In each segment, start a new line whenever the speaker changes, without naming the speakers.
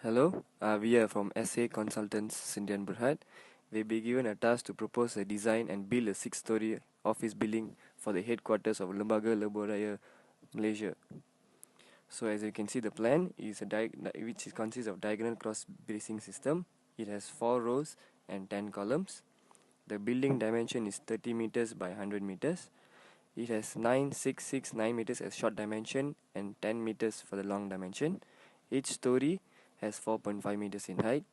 Hello, we are from SA Consultants Sindian Berhad. We've been given a task to propose a design and build a six-story office building for the headquarters of Lembaga Lebuh Malaysia. So as you can see, the plan is which consists of diagonal cross bracing system. It has 4 rows and 10 columns. The building dimension is 30 meters by 100 meters. It has 9669 meters as short dimension and 10 meters for the long dimension. Each story has 4.5 meters in height.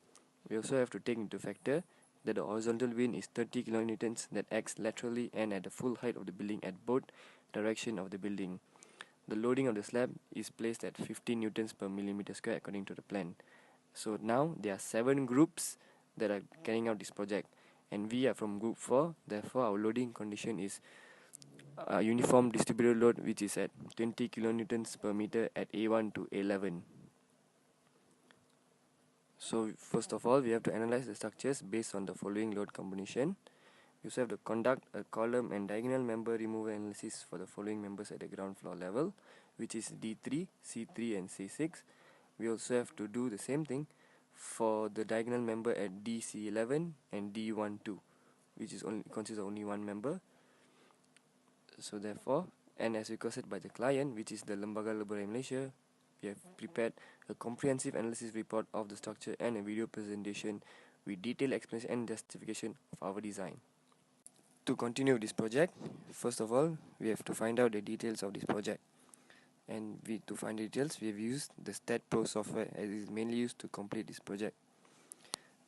We also have to take into factor that the horizontal wind is 30 kilonewtons that acts laterally and at the full height of the building at both direction of the building. The loading of the slab is placed at 15 newtons per millimeter square according to the plan. So now there are 7 groups that are carrying out this project, and we are from group 4. Therefore our loading condition is uniform distributed load, which is at 20 kilonewtons per meter at A1 to A11. So first of all, we have to analyze the structures based on the following load combination. We also have to conduct a column and diagonal member removal analysis for the following members at the ground floor level, which is D3, C3 and C6. We also have to do the same thing for the diagonal member at DC11 and D12, which is only consists of only one member. So therefore, and as requested by the client, which is the Lembaga Lebuh Malaysia, we have prepared a comprehensive analysis report of the structure and a video presentation with detailed explanation and justification of our design. To continue this project, first of all, we have to find out the details of this project. And to find the details, we have used the Staad Pro software as it is mainly used to complete this project.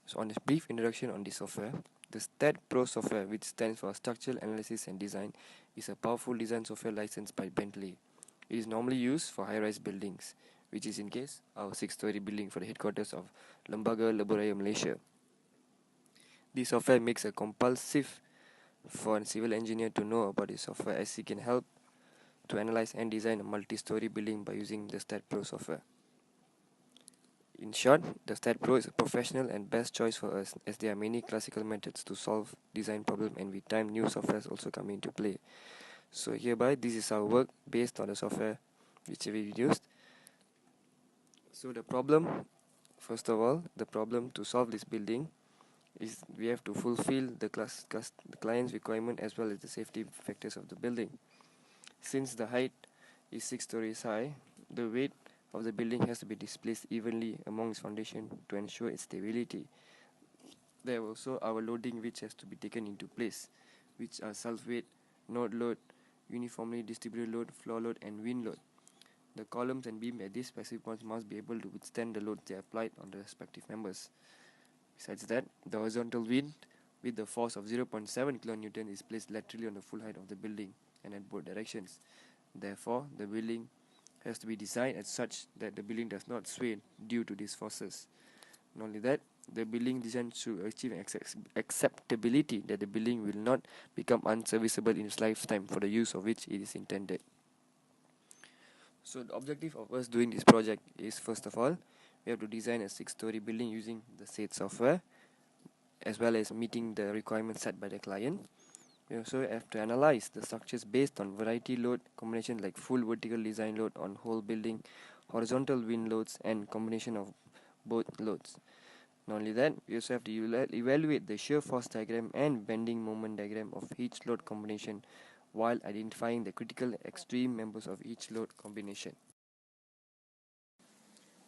So on a brief introduction on this software, the Staad Pro software, which stands for Structural Analysis and Design, is a powerful design software licensed by Bentley. It is normally used for high-rise buildings, which is in case our 6-story building for the headquarters of Lembaga Lebuh Malaysia. This software makes it compulsive for a civil engineer to know about this software, as he can help to analyze and design a multi-story building by using the Staad Pro software. In short, the Staad Pro is a professional and best choice for us, as there are many classical methods to solve design problem, and with time new softwares also come into play. So hereby this is our work based on the software which we used. So the problem, first of all, the problem to solve this building is we have to fulfill the client's requirement as well as the safety factors of the building. Since the height is 6 stories high, the weight of the building has to be displaced evenly among its foundation to ensure its stability. There also our loading which has to be taken into place, which are self-weight, node load, uniformly distributed load, floor load and wind load. The columns and beam at these specific points must be able to withstand the loads they are applied on the respective members. Besides that, the horizontal wind with the force of 0.7 kN is placed laterally on the full height of the building and at both directions. Therefore, the building has to be designed as such that the building does not sway due to these forces. Not only that, the building design should achieve acceptability that the building will not become unserviceable in its lifetime for the use of which it is intended. So the objective of us doing this project is, first of all, we have to design a 6-story building using the said software, as well as meeting the requirements set by the client. We also have to analyze the structures based on variety load combination like full vertical design load on whole building, horizontal wind loads and combination of both loads. Not only that, we also have to evaluate the shear force diagram and bending moment diagram of each load combination while identifying the critical extreme members of each load combination.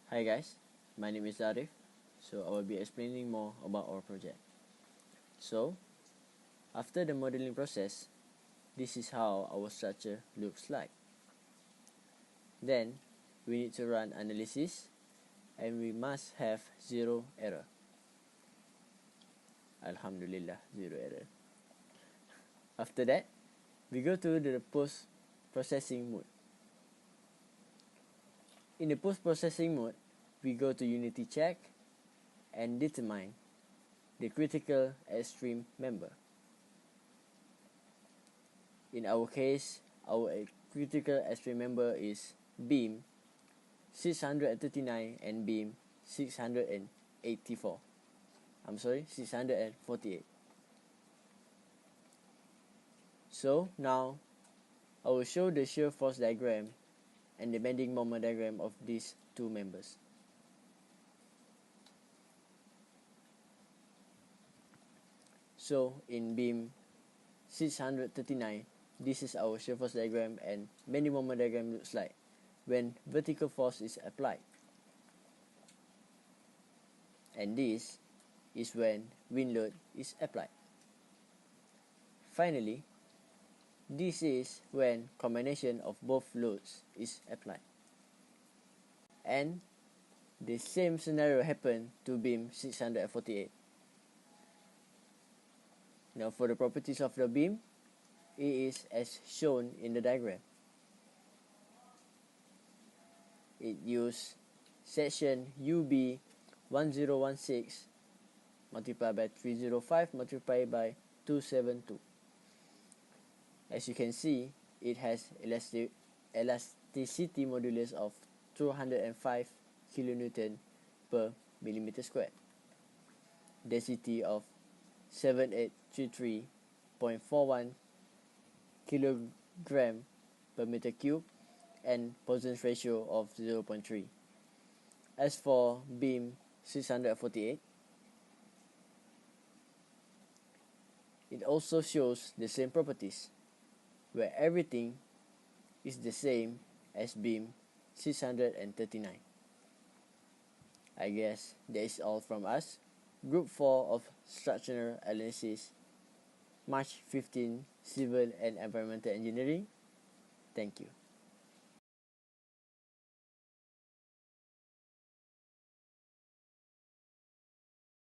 Hi guys, my name is Arif. So I will be explaining more about our project. So, after the modeling process, this is how our structure looks like. Then, we need to run analysis and we must have 0 error. Alhamdulillah, 0 error. After that, we go to the post-processing mode. In the post-processing mode, we go to unity check and determine the critical extreme member. In our case, our critical extreme member is beam 639 and beam 684. 648. So now, I will show the shear force diagram and the bending moment diagram of these two members. So in beam 639, this is our shear force diagram and bending moment diagram looks like when vertical force is applied. And this is when wind load is applied. Finally, this is when combination of both loads is applied. And the same scenario happened to beam 648. Now for the properties of the beam, it is as shown in the diagram. It used section UB 1016 multiplied by 305 multiplied by 272. As you can see, it has elasticity modulus of 205 kilonewton per millimeter squared, density of 7833.41 kilogram per meter cube, and Poisson's ratio of 0.3. As for beam 648, it also shows the same properties, where everything is the same as beam 639. I guess that is all from us. Group 4 of Structural Analysis, March 15, Civil and Environmental Engineering. Thank you.